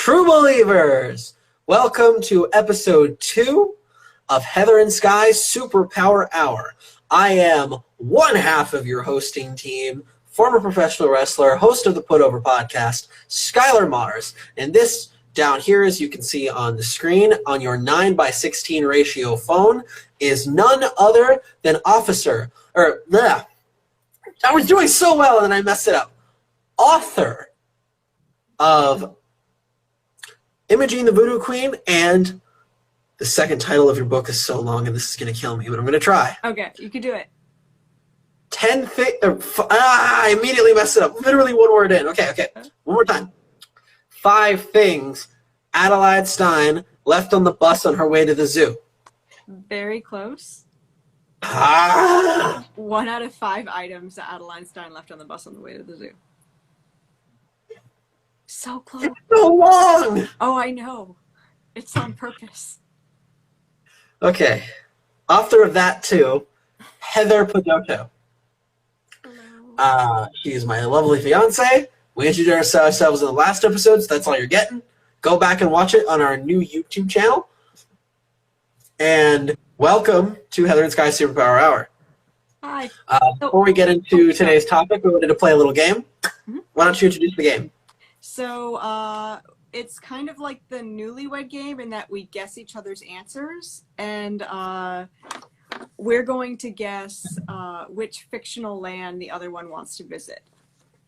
True Believers, welcome to episode 2 of Heather and Sky's Superpower Hour. I am one half of your hosting team, former professional wrestler, host of the Put Over podcast, Skylar Mars. And this down here, as you can see on the screen, on your 9:16 ratio phone, is none other than I was doing so well and I messed it up. Author of Imogene The Voodoo Queen, and the second title of your book is so long and this is going to kill me, but I'm going to try. Okay, you can do it. I immediately messed it up. Literally one word in. Okay. One more time. 5 things Adeline Stein left on the bus on her way to the zoo. Very close. 1 out of 5 items that Adeline Stein left on the bus on the way to the zoo. So close. It's so long! Oh, I know. It's on purpose. Okay. Author of that too, Heather Pedoto. She's my lovely fiance. We introduced ourselves in the last episode, so that's all you're getting. Go back and watch it on our new YouTube channel. And welcome to Heather and Sky Superpower Hour. Hi. Before we get into today's topic, we wanted to play a little game. Why don't you introduce the game? So, it's kind of like the newlywed game in that we guess each other's answers, and we're going to guess which fictional land the other one wants to visit.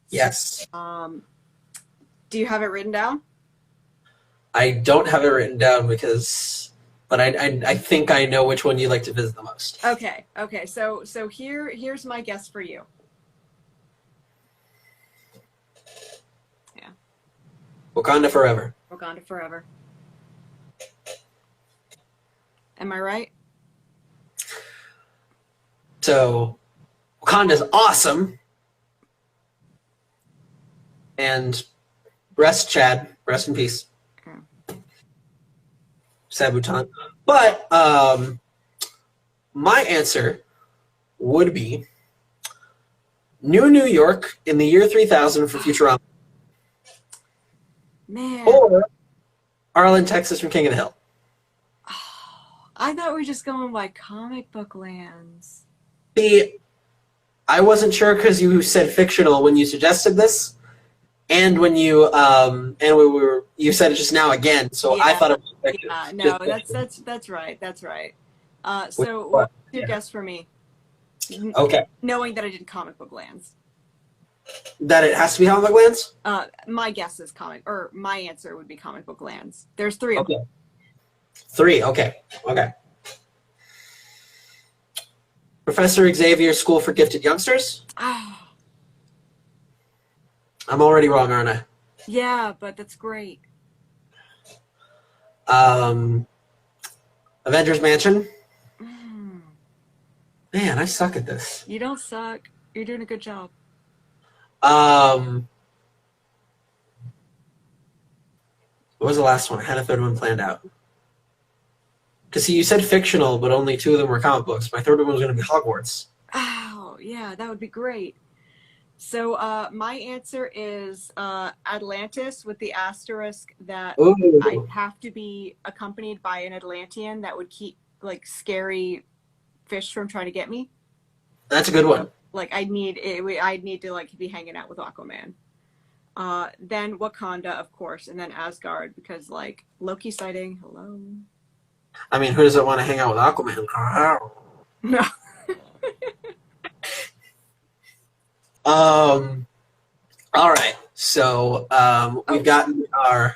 Yes. Do you have it written down? I don't have it written down but I think I know which one you like to visit the most. Okay. So here's my guess for you. Wakanda forever. Wakanda forever. Am I right? So, Wakanda's awesome. And rest, Chad. Rest in peace. Sabuton. But my answer would be New York in the year 3000 for Futurama. Man. Or Arlen, Texas from King of the Hill. Oh, I thought we were just going by comic book lands. See, I wasn't sure because you said fictional when you suggested this, and when you you said it just now again. So yeah. I thought it was fictional. Yeah, no, that's right. So what's your guess for me? Okay. Knowing that I did comic book lands. That it has to be comic book lands? My guess is my answer would be comic book lands. There's 3 of them. 3, okay. Professor Xavier's School for Gifted Youngsters? Oh. I'm already wrong, aren't I? Yeah, but that's great. Avengers Mansion? Man, I suck at this. You don't suck. You're doing a good job. What was the last one? I had a third one planned out. Because you said fictional, but only 2 of them were comic books. My third one was going to be Hogwarts. Oh, yeah, that would be great. So my answer is Atlantis, with the asterisk that I'd have to be accompanied by an Atlantean that would keep scary fish from trying to get me. That's a good one. I'd need to be hanging out with Aquaman. Then Wakanda, of course, and then Asgard, because Loki sighting. Hello. I mean, who doesn't want to hang out with Aquaman? No. All right. So we've gotten our.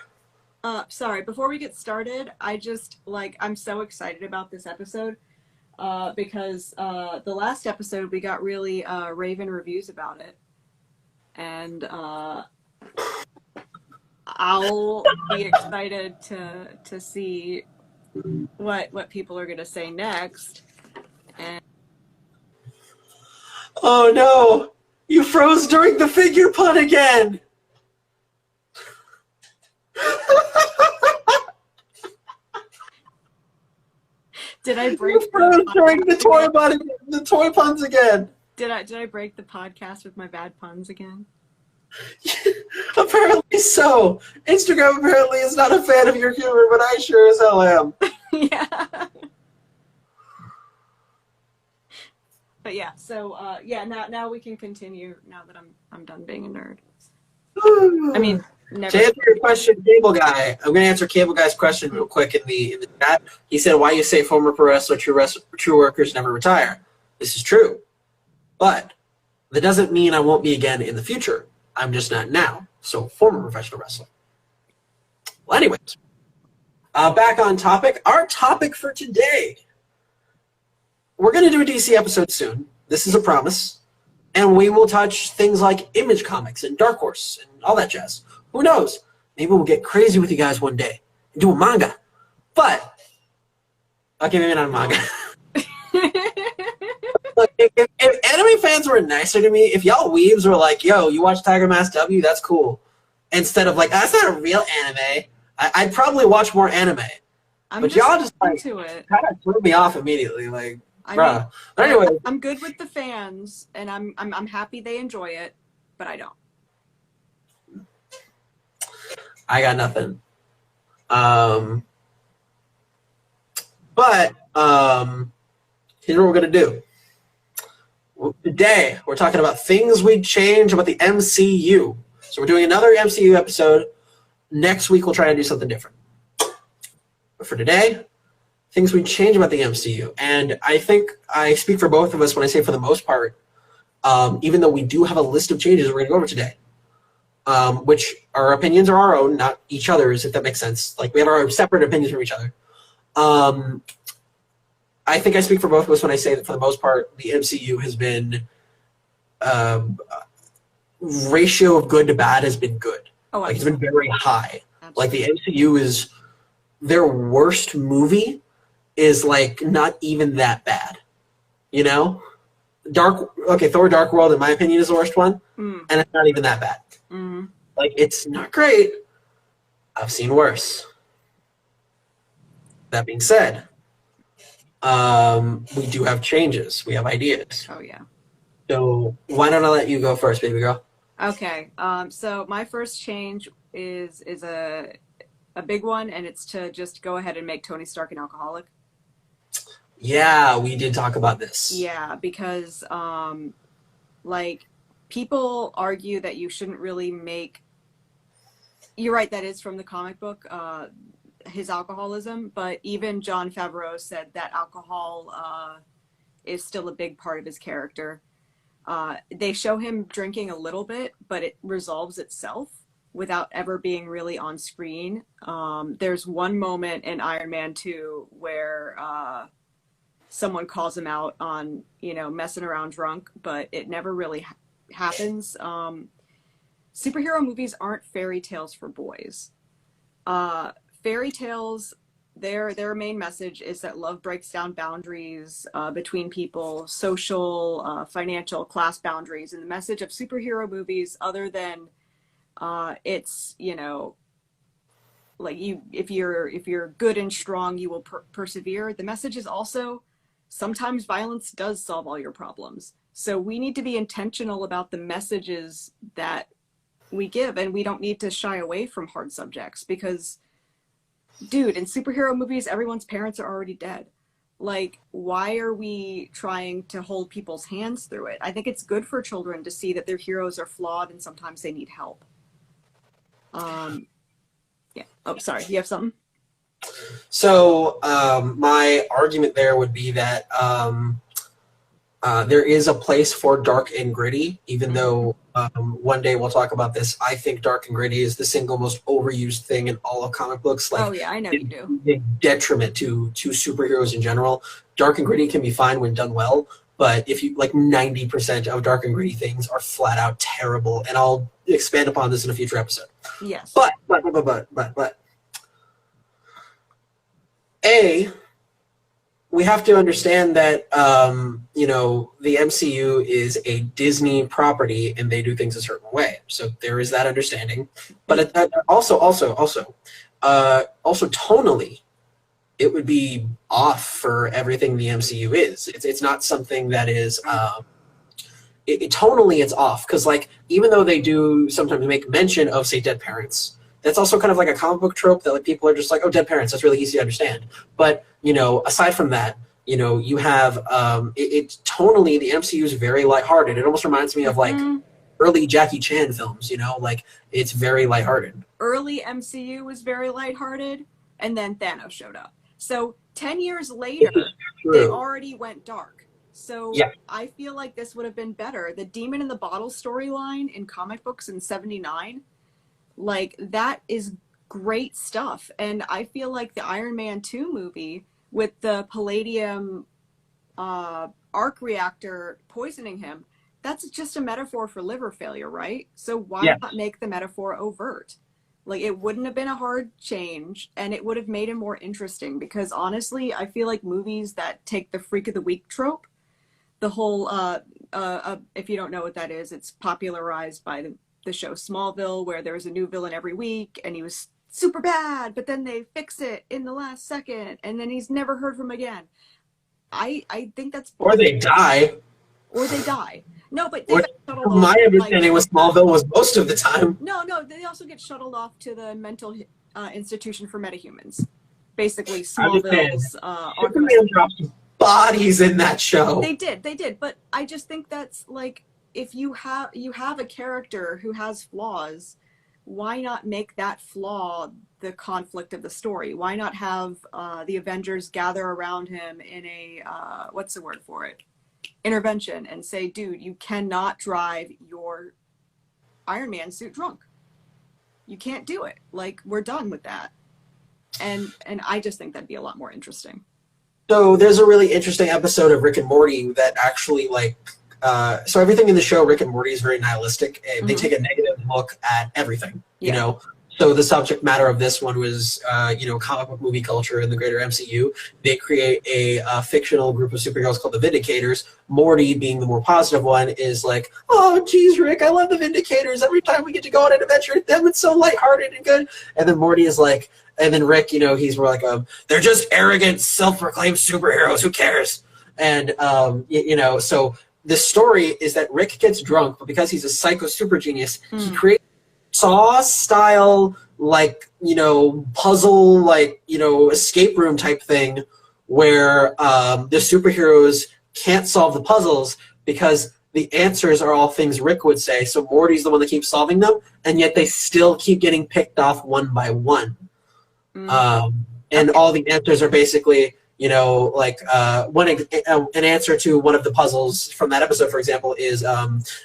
Sorry. Before we get started, I'm so excited about this episode. Because the last episode we got really raven reviews about it, and I'll be excited to see what people are gonna say next. And oh no, you froze during the figure pun again. Did I break the toy puns again? Did I break the podcast with my bad puns again? Apparently so. Instagram apparently is not a fan of your humor, but I sure as hell am. Yeah. But yeah, so now we can continue now that I'm done being a nerd. I mean, never. To answer your question, Cable Guy, I'm going to answer Cable Guy's question real quick in the chat. He said, "Why you say former pro wrestler, true workers never retire?" This is true, but that doesn't mean I won't be again in the future. I'm just not now. So, former professional wrestler. Well, anyways, back on topic. Our topic for today. We're going to do a DC episode soon. This is a promise. And we will touch things like Image Comics and Dark Horse and all that jazz. Who knows? Maybe we'll get crazy with you guys one day and do a manga. But, okay, maybe not a manga. Look, if anime fans were nicer to me, if y'all weebs were like, yo, you watch Tiger Mask W, that's cool. Instead of like, that's not a real anime, I'd probably watch more anime. But y'all just like, kind of threw me off immediately. Like, I bruh. mean, but anyway. I'm good with the fans, and I'm happy they enjoy it, but I don't. I got nothing. But here's what we're gonna do. Today we're talking about things we'd change about the MCU. So we're doing another MCU episode. Next week we'll try to do something different. But for today, things we'd change about the MCU. And I think I speak for both of us when I say for the most part, even though we do have a list of changes we're gonna go over today. Which our opinions are our own, not each other's, if that makes sense. Like, we have our separate opinions from each other. I think I speak for both of us when I say that, for the most part, the MCU has been ratio of good to bad has been good. Oh, like, it's been very high. Absolutely. Like, the MCU is, their worst movie is, like, not even that bad. You know? Thor Dark World, in my opinion, is the worst one. And it's not even that bad. Like, it's not great. I've seen worse. That being said, we do have changes. We have ideas. Oh, yeah. So why don't I let you go first, baby girl? Okay. So my first change is a big one, and it's to just go ahead and make Tony Stark an alcoholic. Yeah, we did talk about this. Yeah, because like, people argue that you shouldn't really make. You're right, that is from the comic book, his alcoholism, but even Jon Favreau said that alcohol is still a big part of his character. They show him drinking a little bit, but it resolves itself without ever being really on screen. There's one moment in Iron Man 2 where someone calls him out on, messing around drunk, but it never really happens. Superhero movies aren't fairy tales for boys. Fairy tales, their main message is that love breaks down boundaries between people, social, financial, class boundaries. And the message of superhero movies, other than it's, like, if you're good and strong, you will persevere. The message is also, sometimes violence does solve all your problems. So we need to be intentional about the messages that we give, and we don't need to shy away from hard subjects, because, dude, in superhero movies, everyone's parents are already dead. Like, why are we trying to hold people's hands through it? I think it's good for children to see that their heroes are flawed and sometimes they need help. Yeah. Oh, sorry. You have something? So my argument there would be that there is a place for dark and gritty, even though one day we'll talk about this. I think dark and gritty is the single most overused thing in all of comic books. Like, oh, yeah, I know you do. Big detriment to superheroes in general. Dark and gritty can be fine when done well, but if you, like, 90% of dark and gritty things are flat out terrible, and I'll expand upon this in a future episode. Yes. But. We have to understand that, the MCU is a Disney property and they do things a certain way. So there is that understanding. But also tonally, it would be off for everything the MCU is. It's not something that is, tonally it's off. Because, like, even though they do sometimes make mention of, say, dead parents, that's also kind of like a comic book trope that like people are just like, oh, dead parents, that's really easy to understand. But, you know, aside from that, you know, you have it's tonally, the MCU is very lighthearted. It almost reminds me of like early Jackie Chan films, you know, like it's very lighthearted. Early MCU was very lighthearted, and then Thanos showed up. So 10 years later, they already went dark. So yeah. I feel like this would have been better. The Demon in the Bottle storyline in comic books in '79, like that is great stuff. And I feel like the Iron Man 2 movie with the palladium arc reactor poisoning him, that's just a metaphor for liver failure, right? So why not make the metaphor overt? Like, it wouldn't have been a hard change, and it would have made it more interesting, because honestly, I feel like movies that take the freak of the week trope, the whole, if you don't know what that is, it's popularized by the show Smallville, where there's a new villain every week, and he was super bad, but then they fix it in the last second, and then he's never heard from again. I think that's... Or they die. Or they die. No, but they my understanding was Smallville was most of the time. No, they also get shuttled off to the mental institution for metahumans. Basically, Smallville's Superman drops bodies in that show. They did, but I just think that's like, if you have a character who has flaws, why not make that flaw the conflict of the story? Why not have the Avengers gather around him in a what's the word for it? Intervention, and say, dude, you cannot drive your Iron Man suit drunk. You can't do it. Like, we're done with that. And I just think that'd be a lot more interesting. So there's a really interesting episode of Rick and Morty that actually like so everything in the show Rick and Morty is very nihilistic. They take a negative look at everything, you know. So the subject matter of this one was, you know, comic book movie culture in the greater MCU. They create a fictional group of superheroes called the Vindicators. Morty, being the more positive one, is like, oh, geez, Rick, I love the Vindicators. Every time we get to go on an adventure with them, it's so lighthearted and good. And then Morty is like, and then Rick, you know, he's more like, they're just arrogant, self-proclaimed superheroes. Who cares? And, you know, so the story is that Rick gets drunk, but because he's a psycho super genius, he creates Saw-style, like, you know, puzzle, like, you know, escape room type thing where the superheroes can't solve the puzzles because the answers are all things Rick would say. So Morty's the one that keeps solving them, and yet they still keep getting picked off one by one. And all the answers are basically, you know, like an answer to one of the puzzles from that episode, for example, is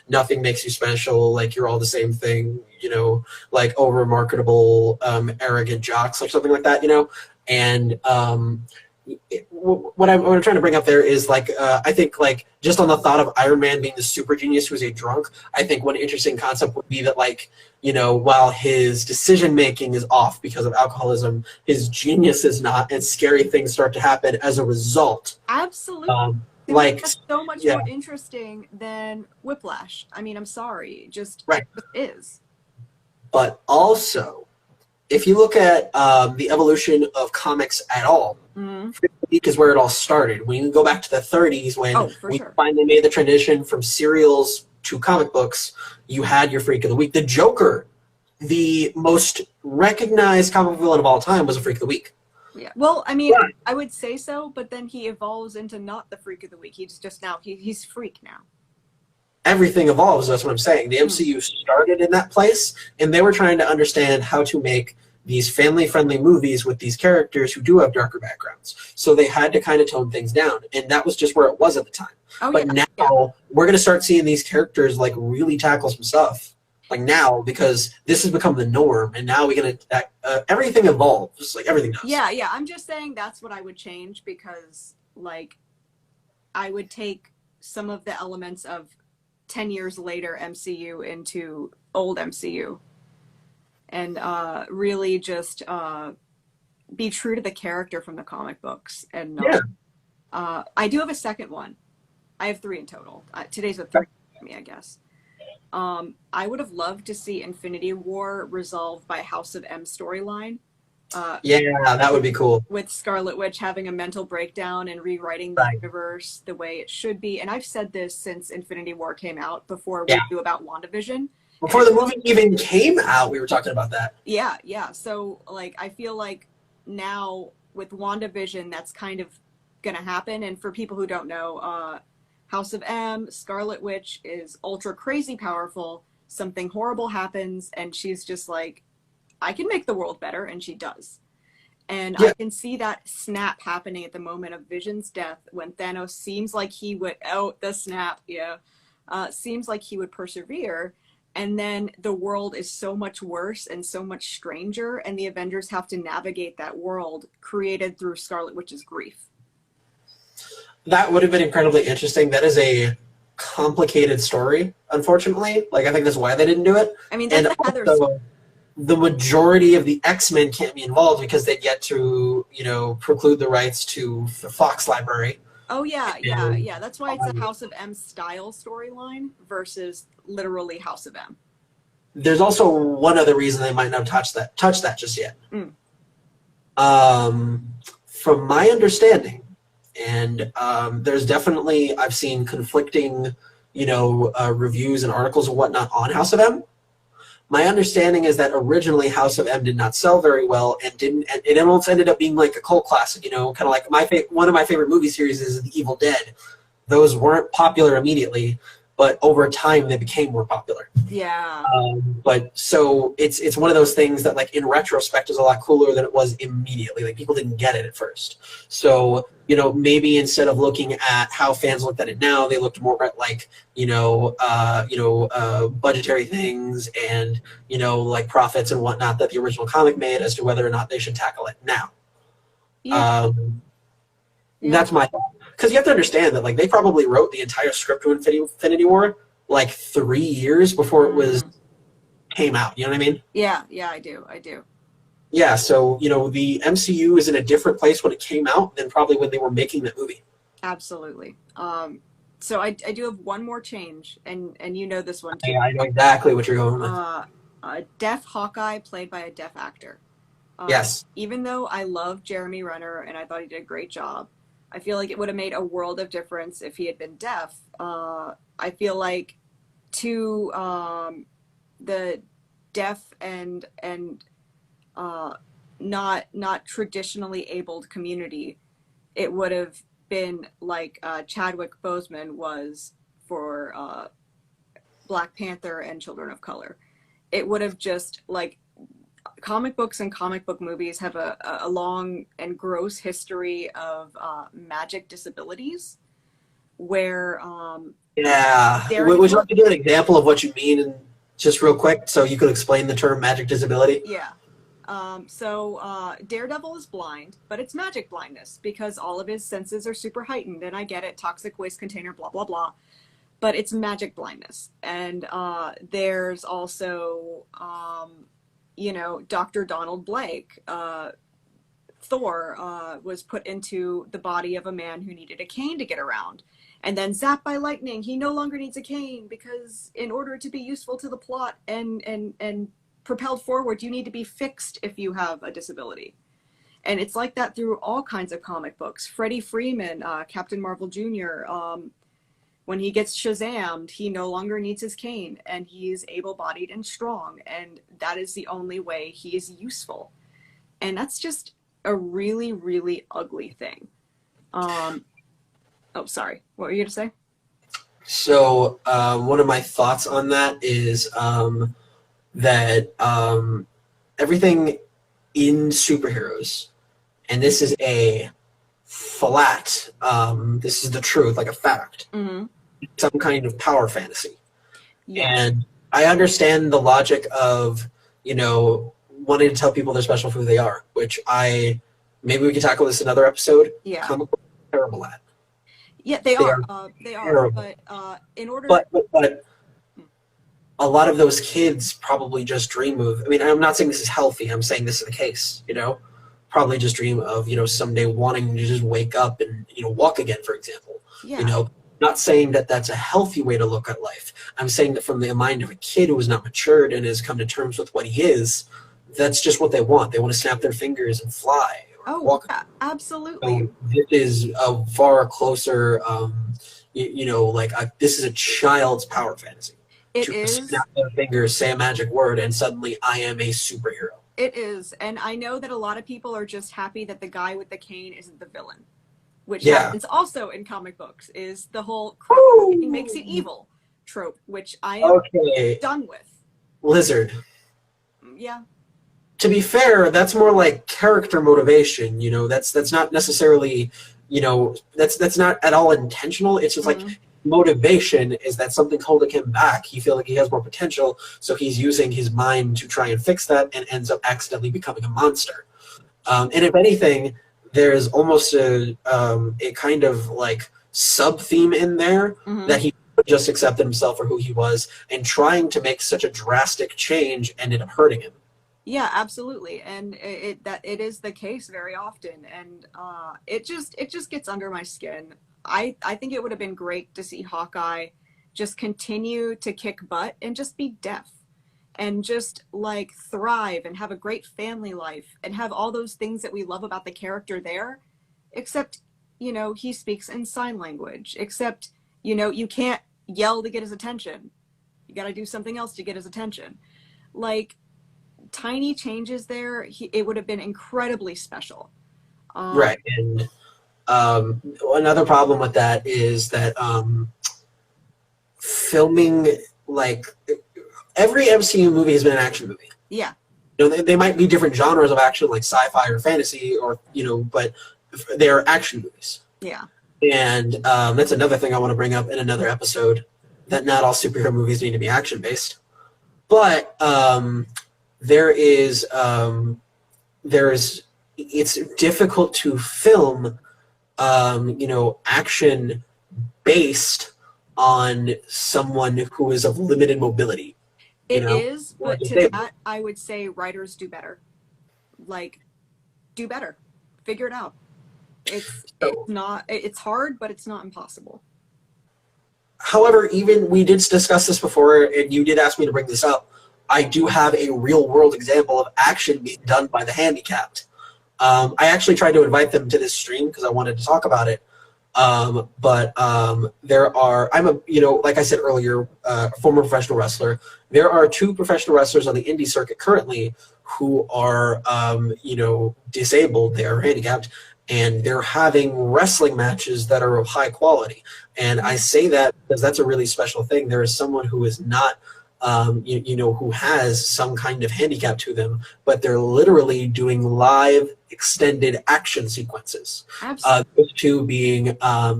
nothing makes you special, like you're all the same thing, you know, like over marketable, arrogant jocks or something like that, you know. And what I'm trying to bring up there is like I think like just on the thought of Iron Man being the super genius who's a drunk, I think one interesting concept would be that, like, you know, while his decision making is off because of alcoholism, his genius is not, and scary things start to happen as a result. Absolutely. Like, that's so much more interesting than Whiplash. I mean, I'm sorry, just it is. But also, if you look at the evolution of comics at all, Week is where it all started. When you go back to the 30s, when we finally made the transition from serials to comic books, you had your Freak of the Week. The Joker, the most recognized comic book villain of all time, was a Freak of the Week. Yeah, well, I mean, I would say so, but then he evolves into not the Freak of the Week. He's just now, he's Freak now. Everything evolves, that's what I'm saying. The MCU started in that place, and they were trying to understand how to make these family-friendly movies with these characters who do have darker backgrounds. So they had to kind of tone things down, and that was just where it was at the time. But now we're going to start seeing these characters like really tackle some stuff. Like now, because this has become the norm, and now we're going to everything evolves, like everything does. Yeah. I'm just saying that's what I would change, because like I would take some of the elements of 10 years later MCU into old MCU. And really just be true to the character from the comic books. And I do have a second one. I have 3 in total. Today's the third for me, I guess. I would have loved to see Infinity War resolved by House of M storyline, Yeah, that would be cool. With Scarlet Witch having a mental breakdown and rewriting the Right. universe the way it should be. And I've said this since Infinity War came out, before we Yeah. knew about WandaVision. Before the movie even came out, we were talking about that. Yeah. So, like, I feel like now with WandaVision, that's kind of going to happen. And for people who don't know, House of M, Scarlet Witch is ultra crazy powerful. Something horrible happens, and she's just like, I can make the world better, and she does. And Yeah. I can see that snap happening at the moment of Vision's death, when Thanos seems like he would, the snap, seems like he would persevere. And then the world is so much worse and so much stranger, and the Avengers have to navigate that world created through Scarlet Witch's grief. That would have been incredibly interesting. That is a complicated story, unfortunately. Like, I think that's why they didn't do it. I mean, that's and the Heather also, the majority of the X-Men can't be involved because they'd get to, preclude the rights to the Fox library. Oh, yeah. That's why it's a House of M style storyline versus literally House of M. There's also one other reason they might not touch that just yet. From my understanding, and there's definitely, I've seen conflicting, reviews and articles and whatnot on House of M. My understanding is that originally House of M did not sell very well, and it almost ended up being like a cult classic, kind of like one of my favorite movie series is The Evil Dead. Those weren't popular immediately, but over time they became more popular. Yeah. But so it's one of those things that, like, in retrospect is a lot cooler than it was immediately. Like, people didn't get it at first. So, maybe instead of looking at how fans looked at it now, they looked more at, like, budgetary things and, like, profits and whatnot that the original comic made as to whether or not they should tackle it now. Yeah. That's my thought. Because you have to understand that, like, they probably wrote the entire script to Infinity War like 3 years before it came out. You know what I mean? Yeah, I do. Yeah, so, the MCU is in a different place when it came out than probably when they were making the movie. Absolutely. So I do have one more change, and you know this one too. Yeah, I know exactly what you're going with. A deaf Hawkeye played by a deaf actor. Yes. Even though I love Jeremy Renner and I thought he did a great job, I feel like it would have made a world of difference if he had been deaf. I feel like to the deaf and not traditionally abled community, it would have been like Chadwick Boseman was for Black Panther and Children of Color. It would have just, like, comic books and comic book movies have a long and gross history of magic disabilities where would you like to give an example of what you mean, and just real quick, so you could explain the term magic disability? So Daredevil is blind, but it's magic blindness because all of his senses are super heightened, and I get it, toxic waste container, blah blah blah, but it's magic blindness. And there's also Dr. Donald Blake, Thor, was put into the body of a man who needed a cane to get around. And then zapped by lightning, he no longer needs a cane because in order to be useful to the plot and propelled forward, you need to be fixed if you have a disability. And it's like that through all kinds of comic books. Freddie Freeman, Captain Marvel Jr., when he gets Shazammed, he no longer needs his cane, and he is able-bodied and strong, and that is the only way he is useful. And that's just a really, really ugly thing. Oh, sorry. What were you going to say? So one of my thoughts on that is that everything in superheroes, and this is a flat, this is the truth, like a fact, some kind of power fantasy. Yeah. And I understand the logic of, wanting to tell people they're special for who they are, which maybe we can tackle this in another episode. Yeah. Comic books are terrible at. Yeah, they are. They are. But in order. But a lot of those kids probably just dream of. I mean, I'm not saying this is healthy. I'm saying this is the case. Probably just dream of someday wanting to just wake up and walk again, for example. Yeah. Not saying that that's a healthy way to look at life. I'm saying that from the mind of a kid who has not matured and has come to terms with what he is, that's just what they want. They want to snap their fingers and fly or walk. Yeah, absolutely. So this is a far closer, this is a child's power fantasy. It to is. Snap their fingers, say a magic word, and suddenly I am a superhero. It is. And I know that a lot of people are just happy that the guy with the cane isn't the villain, which happens also in comic books, is the whole it makes it evil trope, which I am done with. Lizard. Yeah. To be fair, that's more like character motivation. That's not necessarily, that's not at all intentional. It's just like motivation is that something's holding him back. He feels like he has more potential, so he's using his mind to try and fix that, and ends up accidentally becoming a monster. And if anything, there's almost a kind of like sub theme in there that he just accepted himself for who he was, and trying to make such a drastic change ended up hurting him. Yeah, absolutely, and it is the case very often, and it just gets under my skin. I think it would have been great to see Hawkeye just continue to kick butt and just be deaf, and just like thrive and have a great family life and have all those things that we love about the character there, except he speaks in sign language, except you can't yell to get his attention. You got to do something else to get his attention. Like, tiny changes there, it would have been incredibly special. Right. And another problem with that is that filming, like, every MCU movie has been an action movie. Yeah. They might be different genres of action, like sci-fi or fantasy, or but they're action movies. Yeah. And that's another thing I want to bring up in another episode, that not all superhero movies need to be action-based. But it's difficult to film, action based on someone who is of limited mobility. It is, but to that, I would say writers do better. Like, do better. Figure it out. It's hard, but it's not impossible. However, we did discuss this before, and you did ask me to bring this up. I do have a real-world example of action being done by the handicapped. I actually tried to invite them to this stream because I wanted to talk about it. But like I said earlier, a former professional wrestler. There are 2 professional wrestlers on the indie circuit currently who are, disabled. They are handicapped, and they're having wrestling matches that are of high quality. And I say that because that's a really special thing. There is someone who is not, who has some kind of handicap to them, but they're literally doing live extended action sequences. Those 2 being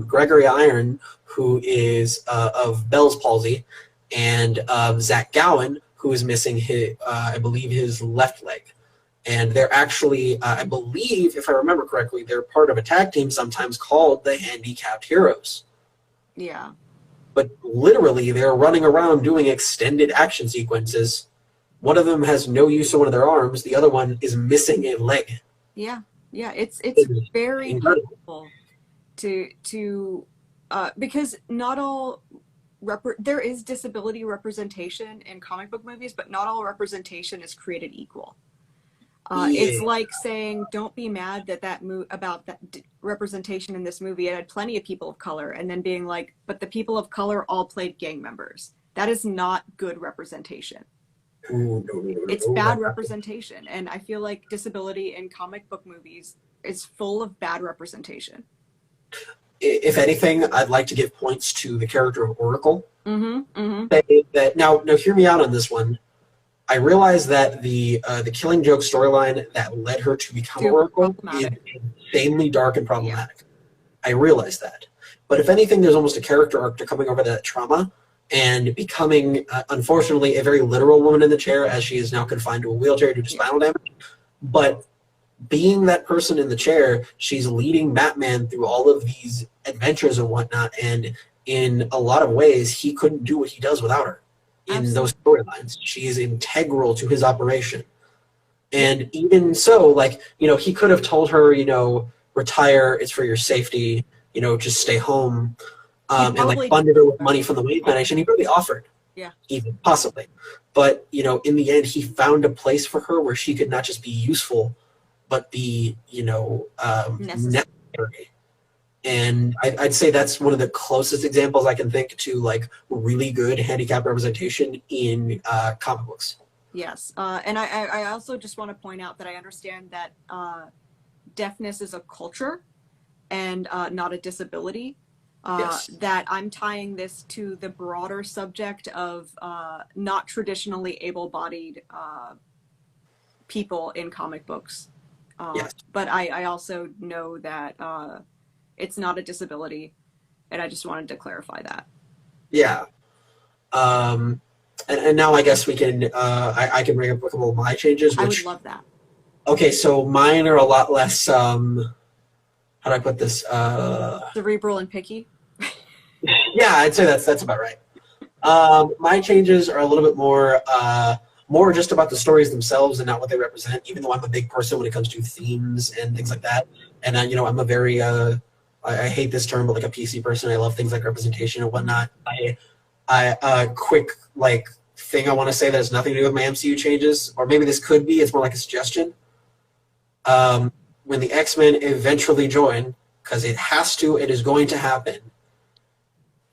Gregory Iron, who is of Bell's palsy, and Zach Gowen, who is missing I believe his left leg. And they're actually, I believe, if I remember correctly, they're part of a tag team sometimes called the Handicapped Heroes. Yeah. But literally, they're running around doing extended action sequences. One of them has no use of one of their arms. The other one is missing a leg. Yeah. It's very helpful to because not all there is disability representation in comic book movies, but not all representation is created equal. It's like saying, don't be mad about that representation in this movie. It had plenty of people of color, and then being like, but the people of color all played gang members. That is not good representation. It's bad representation, and I feel like disability in comic book movies is full of bad representation. If anything, I'd like to give points to the character of Oracle. Now, hear me out on this one. I realize that the Killing Joke storyline that led her to become Oracle is insanely dark and problematic. Yeah. I realize that. But if anything, there's almost a character arc to coming over that trauma and becoming, unfortunately, a very literal woman in the chair, as she is now confined to a wheelchair due to spinal damage. But being that person in the chair, she's leading Batman through all of these adventures and whatnot, and in a lot of ways, he couldn't do what he does without her. In those storylines, she is integral to his operation. And even so, he could have told her, retire, it's for your safety, just stay home, and funded her with money from the Wayne Foundation. He really offered. Yeah. even possibly. But, you know, in the end, he found a place for her where she could not just be useful, but be, you know, necessary. And I'd say that's one of the closest examples I can think to, like, really good handicap representation in comic books. Yes. And I also just want to point out that I understand that deafness is a culture and not a disability. Yes. That I'm tying this to the broader subject of not traditionally able-bodied people in comic books. Yes. But I also know that it's not a disability, and I just wanted to clarify that. Yeah. And now I guess we can, I can bring up a couple of my changes. I would love that. Okay, so mine are a lot less, how do I put this? Cerebral and picky? Yeah, I'd say that's about right. My changes are a little bit more just about the stories themselves and not what they represent, even though I'm a big person when it comes to themes and things like that. And, you know, I'm a very, I hate this term, but like a PC person. I love things like representation and whatnot. Quick, like, thing I want to say that has nothing to do with my MCU changes, or maybe this could be, it's more like a suggestion. When the X-Men eventually join, because it has to, it is going to happen,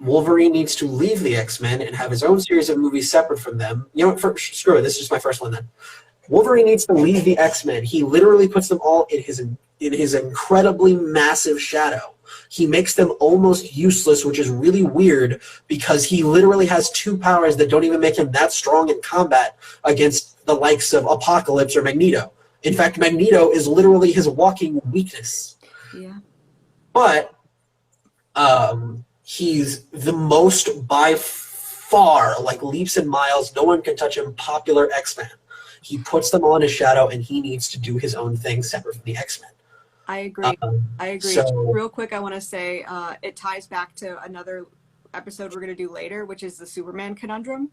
Wolverine needs to leave the X-Men and have his own series of movies separate from them. You know what, screw it, this is just my first one then. Wolverine needs to leave the X-Men. He literally puts them all in his incredibly massive shadow. He makes them almost useless, which is really weird because he literally has two powers that don't even make him that strong in combat against the likes of Apocalypse or Magneto. In fact, Magneto is literally his walking weakness. Yeah. But he's the most, by far, like leaps and miles, no one can touch him, popular X-Men. He puts them all in his shadow, and he needs to do his own thing separate from the X-Men. I agree. I agree. So, real quick, I want to say it ties back to another episode we're going to do later, which is the Superman conundrum,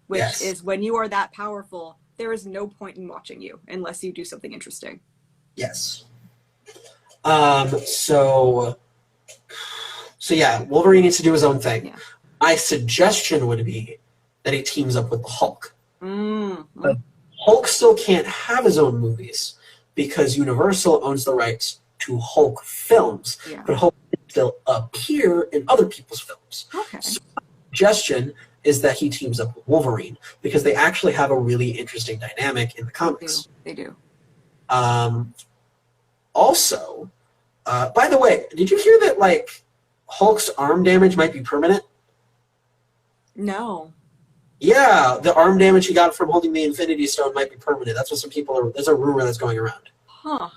which is when you are that powerful, there is no point in watching you unless you do something interesting. Yes. So yeah, Wolverine needs to do his own thing. Yeah. My suggestion would be that he teams up with the Hulk. But Hulk still can't have his own movies because Universal owns the rights to Hulk films, but Hulk can still appear in other people's films. Okay. So my suggestion is that he teams up with Wolverine because they actually have a really interesting dynamic in the comics. They do. Also, by the way, did you hear that, like, Hulk's arm damage might be permanent? No. Yeah, the arm damage he got from holding the Infinity Stone might be permanent. That's what some people are. There's a rumor that's going around. Huh.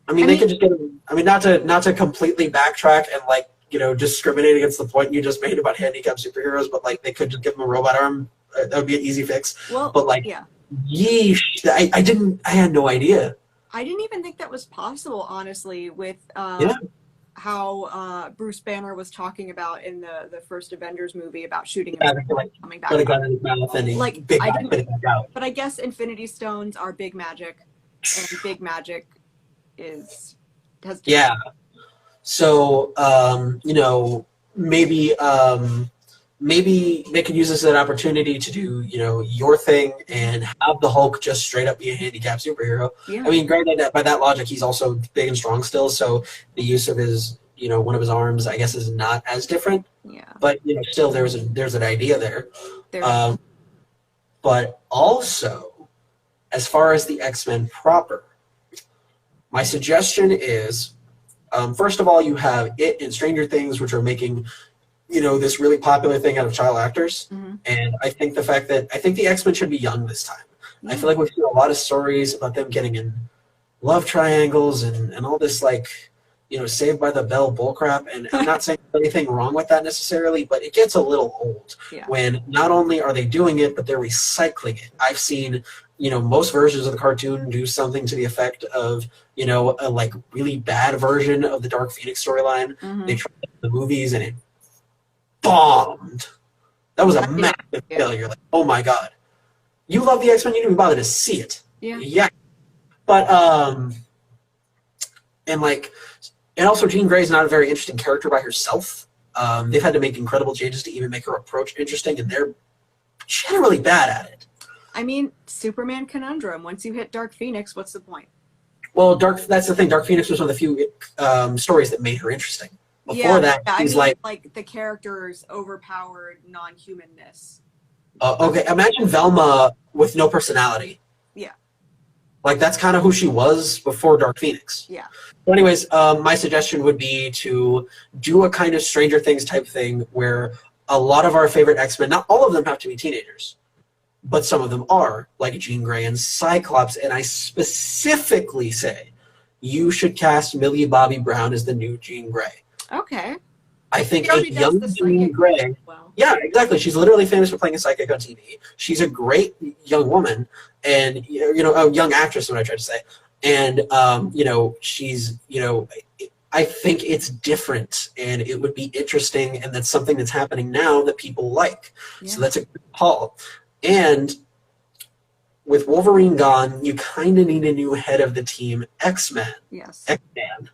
I mean, they could just get. I mean, not to completely backtrack and, like, you know, discriminate against the point you just made about handicapped superheroes, but, like, they could just give him a robot arm. That would be an easy fix. Well, but, like, yeah. Yeesh, I had no idea. I didn't even think that was possible, honestly, with how Bruce Banner was talking about in the first Avengers movie about shooting him coming back. But I guess Infinity Stones are big magic, and big magic has. Yeah. So you know, maybe they could use this as an opportunity to do, you know, your thing and have the Hulk just straight up be a handicapped superhero. Yeah. I mean, granted, by that logic, he's also big and strong still, so the use of his, you know, one of his arms, I guess, is not as different. Yeah. But, you know, still there's an idea there. But also, as far as the X-Men proper, my suggestion is, first of all, you have It and Stranger Things, which are making, you know, this really popular thing out of child actors. And I think the X-Men should be young this time. I feel like we've seen a lot of stories about them getting in love triangles and all this, like, you know, Saved by the Bell bullcrap. And I'm not saying anything wrong with that necessarily, but it gets a little old when not only are they doing it, but they're recycling it. I've seen, you know, most versions of the cartoon do something to the effect of, you know, a, like, really bad version of the Dark Phoenix storyline. They tried it in the movies and it bombed. That was a massive failure. Like, oh my god. You love the X-Men, you didn't even bother to see it. Yeah. But and also Jean Grey's not a very interesting character by herself. They've had to make incredible changes to even make her approach interesting, and they're generally bad at it. I mean, Superman conundrum. Once you hit Dark Phoenix, what's the point? Well, that's the thing. Dark Phoenix was one of the few stories that made her interesting. Before that, he's like the character's overpowered non-humanness. Okay, imagine Velma with no personality. Yeah. Like, that's kind of who she was before Dark Phoenix. Yeah. So anyways, my suggestion would be to do a kind of Stranger Things type thing where a lot of our favorite X-Men, not all of them have to be teenagers, but some of them are, like Jean Grey and Cyclops. And I specifically say you should cast Millie Bobby Brown as the new Jean Grey. Okay. I think a young Jean Grey. Well. Yeah, exactly. She's literally famous for playing a psychic on TV. She's a great young woman, and a young actress. What I tried to say, and she's I think it's different, and it would be interesting, and that's something that's happening now that people like. Yeah. So that's a good call. And with Wolverine gone, you kind of need a new head of the team, X-Men. Yes. X-Man.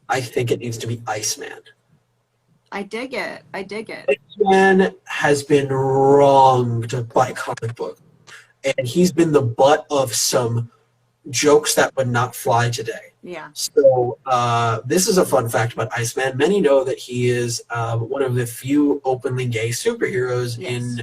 I think it needs to be Iceman. I dig it. Iceman has been wronged by comic book, and he's been the butt of some jokes that would not fly today. Yeah. So this is a fun fact about Iceman. Many know that he is one of the few openly gay superheroes in,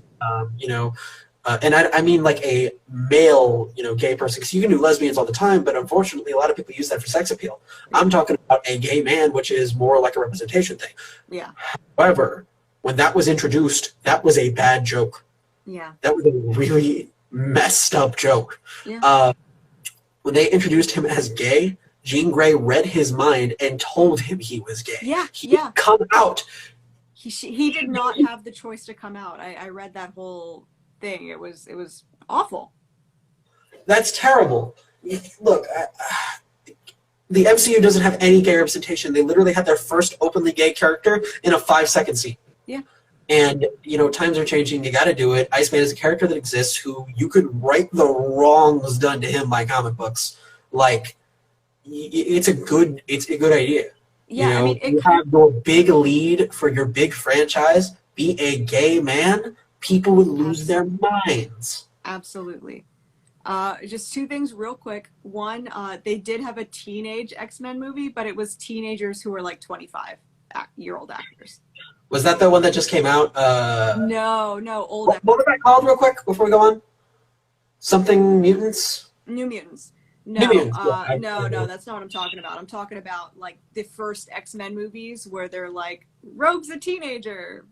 and I mean like a male, gay person, because you can do lesbians all the time, but unfortunately a lot of people use that for sex appeal. I'm talking about a gay man, which is more like a representation thing. Yeah. However, when that was introduced, that was a bad joke. Yeah. That was a really messed up joke. Yeah. When they introduced him as gay, Jean Grey read his mind and told him he was gay. Yeah, he didn't come out. He did not have the choice to come out. I read that whole thing. It was awful. That's terrible. Look, the MCU doesn't have any gay representation. They literally had their first openly gay character in a 5-second scene. Yeah. And, times are changing. You got to do it. Iceman is a character that exists who you could right the wrongs done to him by comic books. Like, it's a good idea. Yeah, you have your big lead for your big franchise be a gay man, people would lose their minds. Absolutely. Just two things real quick. One, they did have a teenage X-Men movie, but it was teenagers who were like 25-year-old actors. Was that the one that just came out? No, old. What was that called, real quick, before we go on? Something Mutants? New Mutants. No, New Mutants. No, that's not what I'm talking about. I'm talking about like the first X-Men movies where they're like, Rogue's a teenager,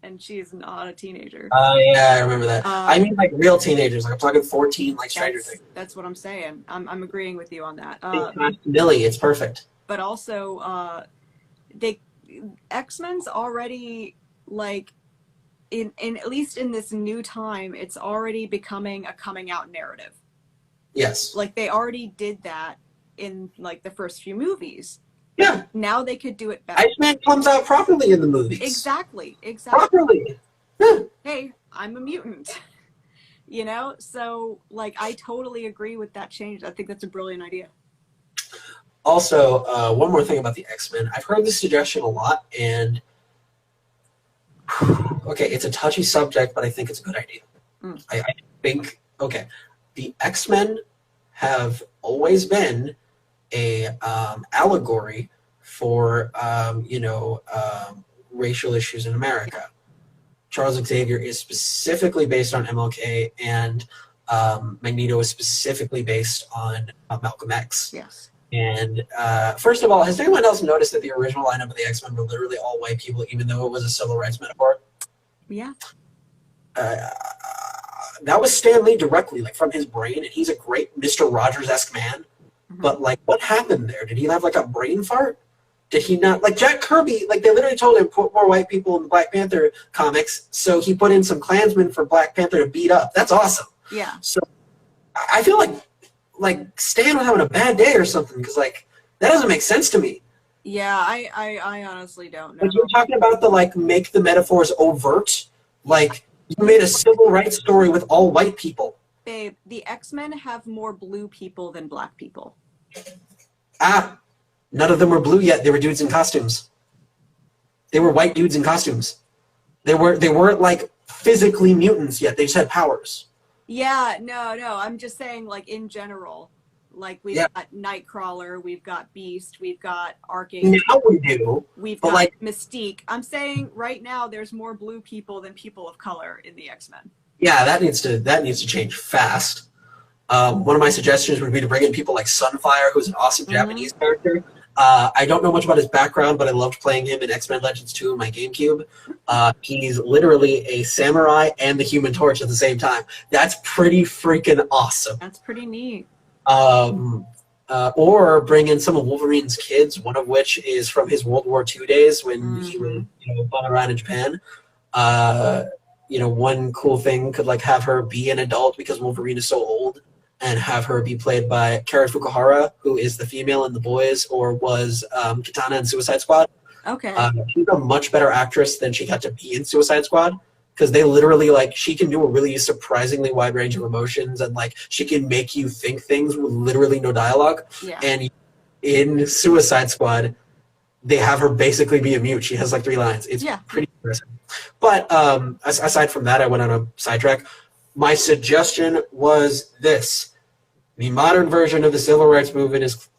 and she's not a teenager. Yeah, I remember that. I mean, like real teenagers. Like I'm talking 14, like Stranger Things. That's what I'm saying. I'm agreeing with you on that. Millie, it's perfect. But also, X-Men's already like in at least in this new time, it's already becoming a coming out narrative. Yes. Like they already did that in like the first few movies. Yeah. Now they could do it better. Iceman comes out properly in the movies. Exactly. Properly. Yeah. Hey, I'm a mutant. So like I totally agree with that change. I think that's a brilliant idea. Also, one more thing about the X-Men. I've heard this suggestion a lot, and okay, it's a touchy subject, but I think it's a good idea. I think, okay, the X-Men have always been a allegory for racial issues in America. Charles Xavier is specifically based on MLK, and Magneto is specifically based on Malcolm X. Yes. And first of all, has anyone else noticed that the original lineup of the X-Men were literally all white people, even though it was a civil rights metaphor? Yeah. That was Stan Lee directly, like from his brain, and he's a great Mr. Rogers-esque man. Mm-hmm. But like, what happened there? Did he have like a brain fart? Did he not? Like Jack Kirby, like they literally told him put more white people in the Black Panther comics, so he put in some Klansmen for Black Panther to beat up. That's awesome. Yeah. So I feel like Stan was having a bad day or something, because like that doesn't make sense to me. Yeah, I honestly don't know. Like you're talking about the like make the metaphors overt, like you made a civil rights story with all white people. Babe, the X-Men have more blue people than black people. None of them were blue yet. They were dudes in costumes. They were white dudes in costumes. They weren't like physically mutants yet. They just had powers. Yeah, no. I'm just saying, like, in general. Like, we've got Nightcrawler, we've got Beast, we've got Archangel. Now we do. We've got like, Mystique. I'm saying right now there's more blue people than people of color in the X-Men. Yeah, that needs to change fast. One of my suggestions would be to bring in people like Sunfire, who's an awesome Japanese character. I don't know much about his background, but I loved playing him in X-Men Legends 2 in my GameCube. He's literally a samurai and the Human Torch at the same time. That's pretty freaking awesome. That's pretty neat. Or bring in some of Wolverine's kids, one of which is from his World War II days when he was flying around in Japan. One cool thing could like have her be an adult because Wolverine is so old, and have her be played by Kara Fukuhara, who is the female in The Boys, or was Katana in Suicide Squad. Okay. She's a much better actress than she got to be in Suicide Squad, because they literally, like, she can do a really surprisingly wide range of emotions, and, like, she can make you think things with literally no dialogue. Yeah. And in Suicide Squad, they have her basically be a mute. She has, like, 3 lines. It's pretty impressive. But aside from that, I went on a sidetrack. My suggestion was this. The modern version of the civil rights movement is,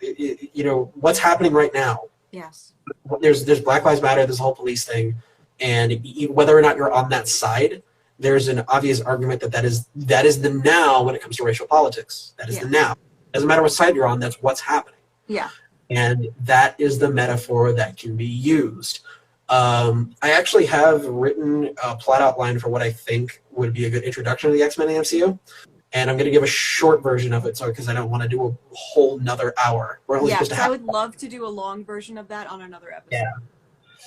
what's happening right now. Yes. There's Black Lives Matter, this whole police thing, and whether or not you're on that side, there's an obvious argument that is the now when it comes to racial politics. That is the now. Doesn't matter what side you're on, that's what's happening. Yeah. And that is the metaphor that can be used. I actually have written a plot outline for what I think would be a good introduction to the X-Men and the MCU. And I'm going to give a short version of it, because I don't want to do a whole another hour. We're only supposed to have. I would love to do a long version of that on another episode. Yeah.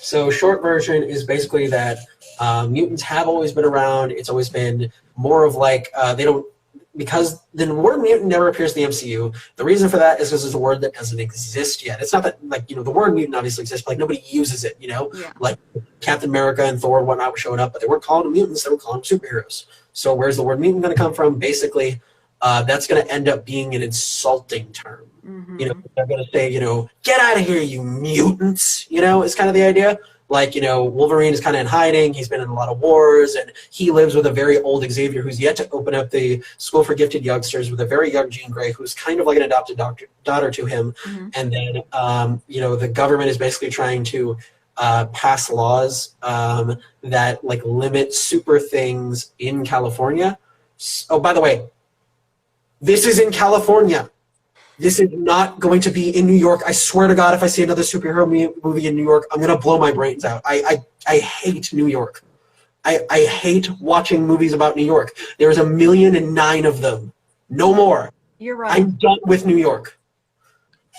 So short version is basically that mutants have always been around. It's always been more of like because the word mutant never appears in the MCU. The reason for that is because it's a word that doesn't exist yet. It's not that, like, the word mutant obviously exists, but like nobody uses it, Yeah. Like Captain America and Thor and whatnot were showing up, but they weren't calling them mutants, they were calling them superheroes. So where's the word mutant going to come from? Basically, that's going to end up being an insulting term. Mm-hmm. They're going to say, get out of here, you mutants, is kind of the idea. Like, Wolverine is kind of in hiding. He's been in a lot of wars, and he lives with a very old Xavier who's yet to open up the School for Gifted Youngsters with a very young Jean Grey who's kind of like an adopted daughter to him. Mm-hmm. And then, the government is basically trying to pass laws that, like, limit super things in California. Oh, by the way, this is in California. This is not going to be in New York. I swear to God, if I see another superhero movie in New York, I'm going to blow my brains out. I hate New York. I hate watching movies about New York. There's 1,000,009 of them. No more. You're right. I'm done with New York.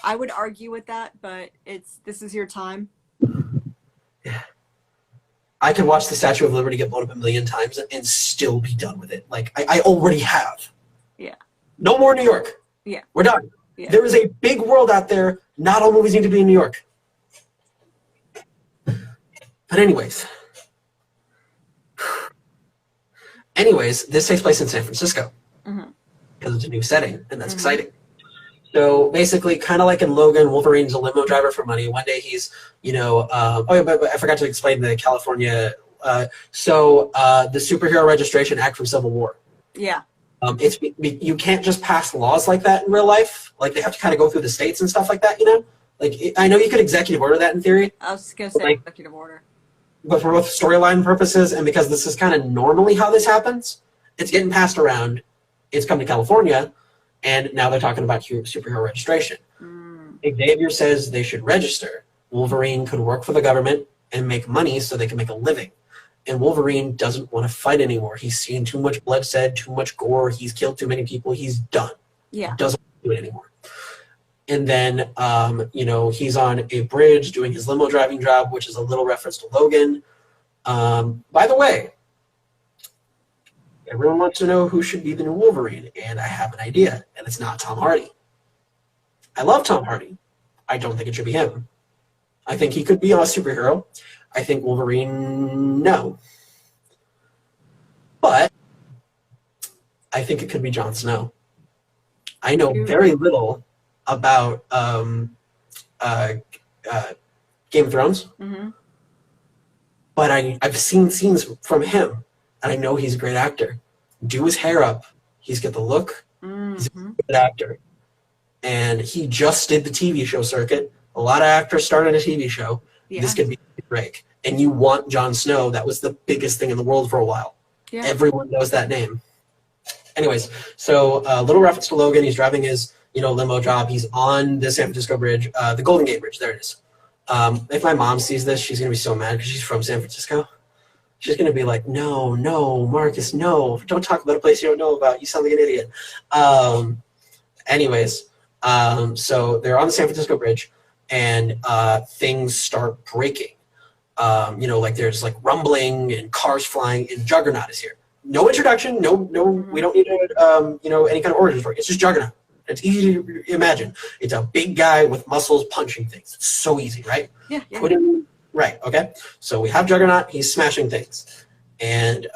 I would argue with that, but this is your time. I could watch the Statue of Liberty get blown up 1,000,000 times and still be done with it. Like, I already have. Yeah. No more New York. Yeah. We're done. Yeah. There is a big world out there. Not all movies need to be in New York. But anyways, this takes place in San Francisco because it's a new setting, and that's exciting. So basically, kind of like in Logan, Wolverine's a limo driver for money. One day he's, but I forgot to explain the California. The Superhero Registration Act from Civil War. Yeah. You can't just pass laws like that in real life. Like, they have to kind of go through the states and stuff like that, Like, I know you could executive order that in theory. I was going to say executive order. But for both storyline purposes and because this is kind of normally how this happens, it's getting passed around. It's come to California, and now they're talking about superhero registration. Xavier says they should register. Wolverine could work for the government and make money so they can make a living. And Wolverine doesn't want to fight anymore. He's seen too much bloodshed, too much gore. He's killed too many people. He's done. Yeah. He doesn't want to do it anymore. And then, he's on a bridge doing his limo driving job, which is a little reference to Logan. By the way, everyone wants to know who should be the new Wolverine, and I have an idea, and it's not Tom Hardy. I love Tom Hardy. I don't think it should be him. I think he could be a superhero. I think Wolverine, no. But I think it could be Jon Snow. I know very little about Game of Thrones. but I've seen scenes from him, and I know he's a great actor. Do his hair up. He's got the look. He's a good actor. And he just did the TV show circuit. A lot of actors started a TV show. Yeah. This could be a break. And you want Jon Snow. That was the biggest thing in the world for a while. Yeah. Everyone knows that name. Anyways, so a little reference to Logan. He's driving his limo job. He's on the San Francisco Bridge, the Golden Gate Bridge. There it is. If my mom sees this, she's going to be so mad because she's from San Francisco. She's going to be like, no, Marcus, no. Don't talk about a place you don't know about. You sound like an idiot. Anyways, so they're on the San Francisco Bridge, and things start breaking. There's like rumbling and cars flying, and Juggernaut is here. No introduction, no, we don't need any kind of origin story. It's just Juggernaut. It's easy to imagine. It's a big guy with muscles punching things. It's so easy, right? Yeah. Right, okay. So we have Juggernaut. He's smashing things. And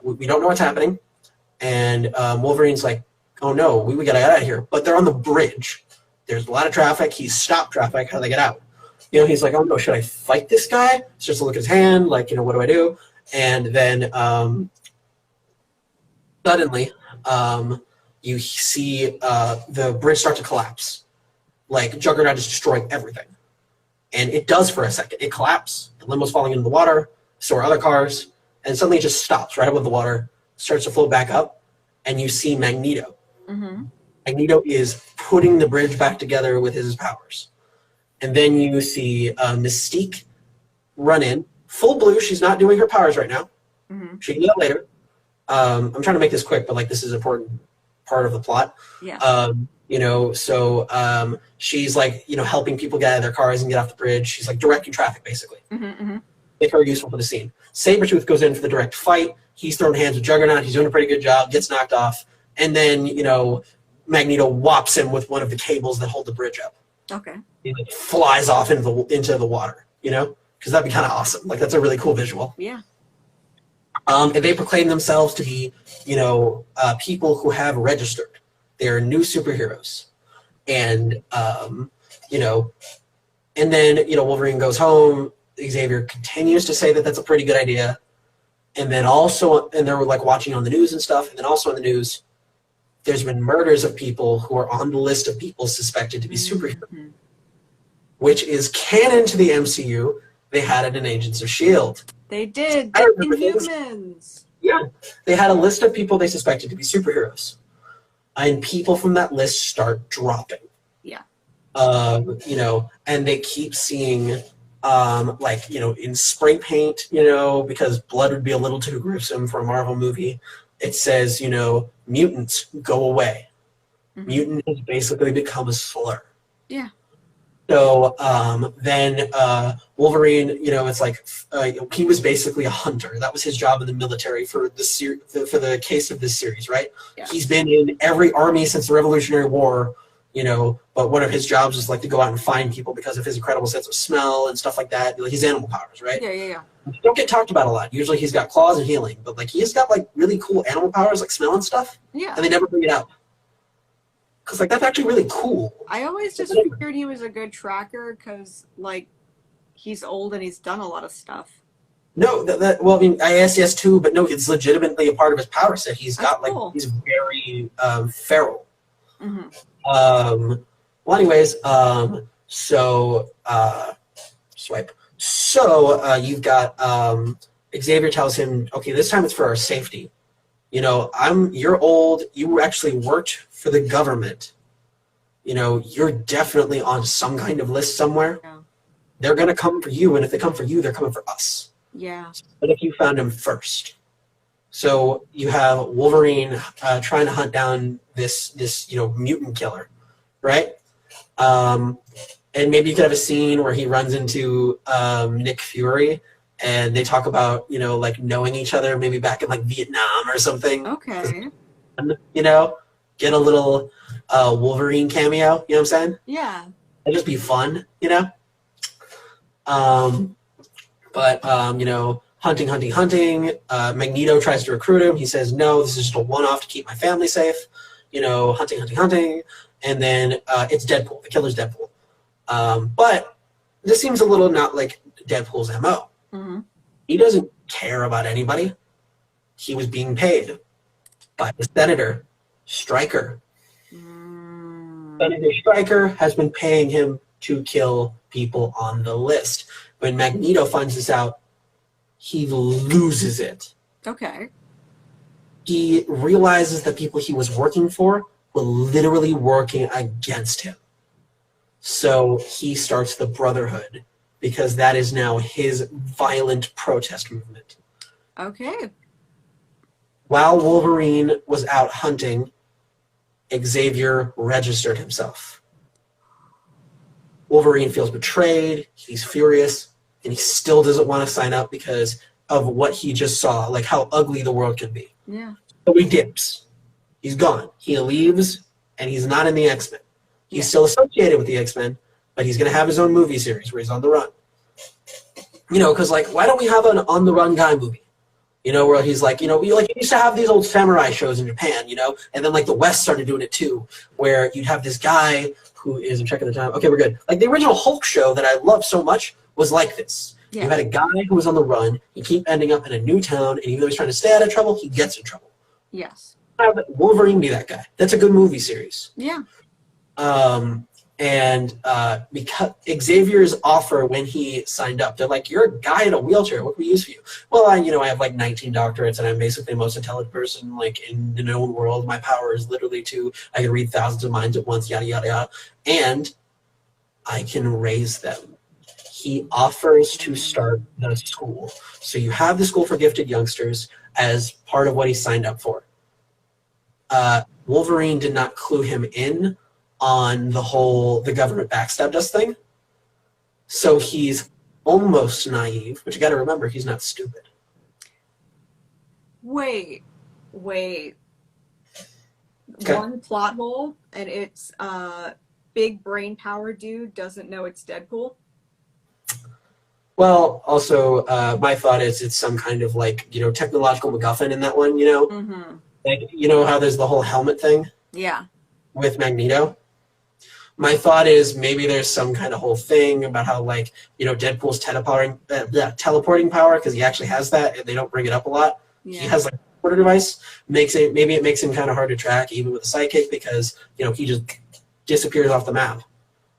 we don't know what's happening. And Wolverine's like, oh, no, we got to get out of here. But they're on the bridge. There's a lot of traffic. He's stopped traffic. How do they get out? He's like, oh, no, should I fight this guy? Starts to look at his hand. Like, what do I do? And then suddenly you see the bridge start to collapse. Like, Juggernaut is destroying everything. And it does for a second. It collapses. The limo's falling into the water. So are other cars. And suddenly it just stops right above the water, starts to float back up, and you see Magneto. Mm-hmm. Magneto is putting the bridge back together with his powers. And then you see Mystique run in. Full blue. She's not doing her powers right now. Mm-hmm. She can do that later. I'm trying to make this quick, but this is an important part of the plot. Yeah. She's helping people get out of their cars and get off the bridge. She's directing traffic, basically. Mm-hmm. Make her useful for the scene. Sabretooth goes in for the direct fight. He's throwing hands with Juggernaut. He's doing a pretty good job. Gets knocked off. And then, Magneto whops him with one of the cables that hold the bridge up. Okay. He flies off into the water, because that'd be kind of awesome. That's a really cool visual. Yeah. And they proclaim themselves to be, people who have registered. They're new superheroes. And, and then, Wolverine goes home. Xavier continues to say that that's a pretty good idea. And then also, and they're watching on the news and stuff. And then also on the news, there's been murders of people who are on the list of people suspected to be superheroes, which is canon to the MCU. They had it in Agents of S.H.I.E.L.D. They did. The Inhumans. Yeah. They had a list of people they suspected to be superheroes. And people from that list start dropping. Yeah. And they keep seeing, in spray paint, because blood would be a little too gruesome for a Marvel movie. It says, mutants, go away. Mm-hmm. Mutant has basically become a slur. Yeah. So then Wolverine, it's he was basically a hunter. That was his job in the military for the case of this series, right? Yeah. He's been in every army since the Revolutionary War, but one of his jobs is to go out and find people because of his incredible sense of smell and stuff like that. His animal powers, right? Yeah. Don't get talked about a lot. Usually he's got claws and healing, but he's got really cool animal powers, smell and stuff. Yeah. And they never bring it out. Because, that's actually really cool. I always just figured he was a good tracker because, he's old and he's done a lot of stuff. No, I asked yes too, but no, it's legitimately a part of his power set. He's got, cool. He's very feral. Mm-hmm. Anyways, swipe. So, you've got, Xavier tells him, okay, this time it's for our safety. You're old, you actually worked for the government. You're definitely on some kind of list somewhere. Yeah. They're going to come for you, and if they come for you, they're coming for us. Yeah. But if you found him first. So you have Wolverine trying to hunt down this mutant killer, right? And maybe you could have a scene where he runs into Nick Fury, and they talk about, knowing each other, maybe back in Vietnam or something. Okay. Get a little Wolverine cameo, you know what I'm saying? Yeah. It'd just be fun, hunting. Magneto tries to recruit him. He says, no, this is just a one-off to keep my family safe. Hunting. And then it's Deadpool. The killer's Deadpool. But this seems a little not like Deadpool's MO. Mm-hmm. He doesn't care about anybody. He was being paid by the Senator Stryker. Senator Stryker has been paying him to kill people on the list. When Magneto finds this out, he loses it. Okay. He realizes that people he was working for were literally working against him. So he starts the Brotherhood, because that is now his violent protest movement. Okay. While Wolverine was out hunting, Xavier registered himself. Wolverine feels betrayed, he's furious, and he still doesn't want to sign up because of what he just saw, like how ugly the world can be. Yeah. So he dips. He's gone. He leaves, and he's not in the X-Men. He's still associated with the X-Men, but he's going to have his own movie series where he's on the run. You know, because, like, why don't we have an on-the-run guy movie? You know, where he's like, you know, you used to have these old samurai shows in Japan, you know, and then, like, the West started doing it, too, where you'd have this guy who is, I'm checking the time, okay, we're good. Like, the original Hulk show that I loved so much was like this. Yeah. You had a guy who was on the run, he keep ending up in a new town, and even though he's trying to stay out of trouble, he gets in trouble. Yes. Have Wolverine be that guy. That's a good movie series. Yeah. Because Xavier's offer when he signed up, they're like, you're a guy in a wheelchair. What can we use for you? Well, I have like 19 doctorates, and I'm basically the most intelligent person like in the known world. My power is literally I can read thousands of minds at once, yada, yada, yada. And I can raise them. He offers to start the school. So you have the school for gifted youngsters as part of what he signed up for. Wolverine did not clue him in on the government backstabbed us thing. So he's almost naive, but you got to remember, he's not stupid. Wait. Okay. One plot hole, and it's big brain power dude doesn't know it's Deadpool. Well, also, my thought is it's some kind of like, technological MacGuffin in that one, Mm-hmm. Like, how there's the whole helmet thing? Yeah. With Magneto. My thought is maybe there's some kind of whole thing about how, like, Deadpool's teleporting power, because he actually has that, and they don't bring it up a lot. Yeah. He has, like, a teleporter device. Maybe it makes him kind of hard to track, even with a sidekick, because, he just disappears off the map.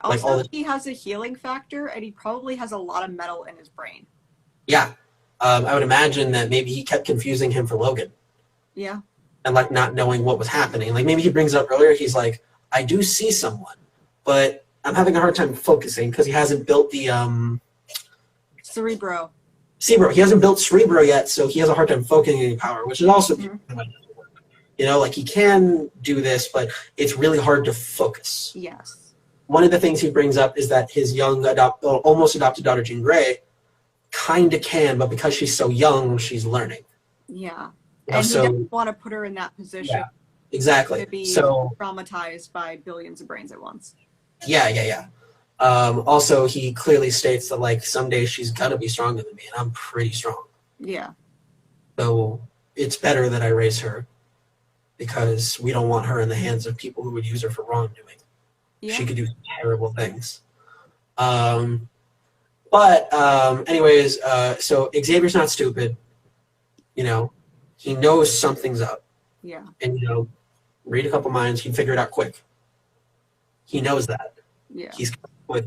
Also, he has a healing factor, and he probably has a lot of metal in his brain. Yeah. I would imagine that maybe he kept confusing him for Logan. Yeah. And, like, not knowing what was happening. Like, maybe he brings it up earlier. He's like, I do see someone, but I'm having a hard time focusing because he hasn't built the... Cerebro. He hasn't built Cerebro yet, so he has a hard time focusing any power, which is also... Mm-hmm. Like, he can do this, but it's really hard to focus. Yes. One of the things he brings up is that his young, almost adopted daughter, Jean Grey, kind of can, but because she's so young, she's learning. Yeah. And he doesn't want to put her in that position. Yeah, exactly. To be traumatized by billions of brains at once. Yeah. Also, he clearly states that, like, someday she's going to be stronger than me, and I'm pretty strong. Yeah. So it's better that I raise her because we don't want her in the hands of people who would use her for wrongdoing. Yeah. She could do terrible things. Anyways, so Xavier's not stupid. He knows something's up. Yeah. And, read a couple minds, he'd figure it out quick. He knows that. Yeah. He's with,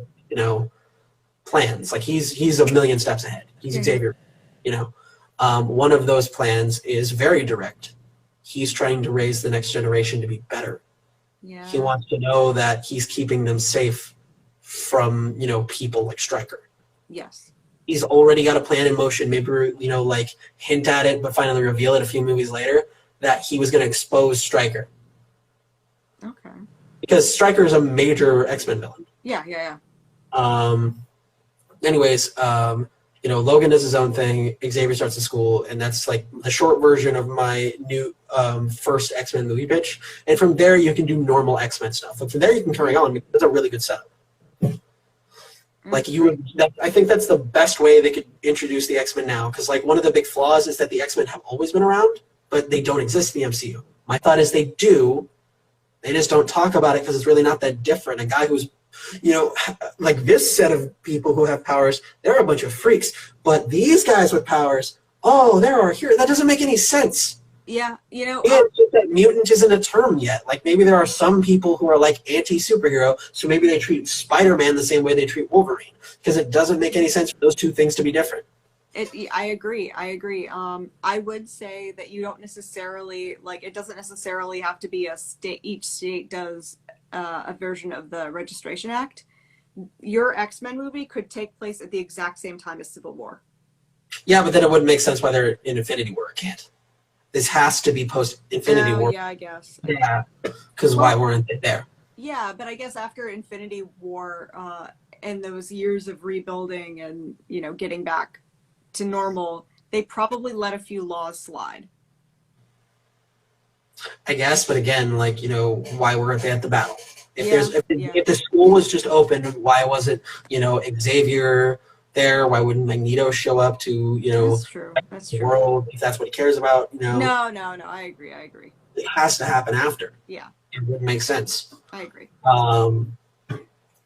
plans. Like, he's a million steps ahead. He's Xavier, One of those plans is very direct. He's trying to raise the next generation to be better. Yeah. He wants to know that he's keeping them safe from, people like Stryker. Yes. He's already got a plan in motion, maybe, like, hint at it, but finally reveal it a few movies later, that he was going to expose Stryker. Okay. Because Stryker is a major X-Men villain. Yeah. Logan does his own thing, Xavier starts the school, and that's, like, the short version of my new first X-Men movie pitch. And from there, you can do normal X-Men stuff. But from there, you can carry on, because it's a really good setup. Like, I think that's the best way they could introduce the X-Men now, because, like, one of the big flaws is that the X-Men have always been around, but they don't exist in the MCU. My thought is they do, they just don't talk about it because it's really not that different. A guy who's You know, like this set of people who have powers, they're a bunch of freaks. But these guys with powers, oh, there are here. That doesn't make any sense. Yeah, you know, It's just that mutant isn't a term yet. Like maybe there are some people who are like anti-superhero, so maybe they treat Spider-Man the same way they treat Wolverine, because it doesn't make any sense for those two things to be different. I agree. I would say that you don't necessarily, like, it doesn't necessarily have to be a state. Each state does a version of the Registration Act. Your X-Men movie could take place at the exact same time as Civil War. Yeah, but then it wouldn't make sense why they're in Infinity War. It can't. This has to be post-Infinity War. Yeah, I guess. Yeah, because why weren't they there? Yeah, but I guess after Infinity War and those years of rebuilding and, you know, getting back to normal, they probably let a few laws slide. I guess, but again, like, you know, why weren't they at the battle? If the school was just open, why wasn't, you know, Xavier there? Why wouldn't Magneto show up to, you know, that's the true. world, if that's what he cares about, you know? No, I agree. It has to happen after. Yeah. It wouldn't make sense. I agree.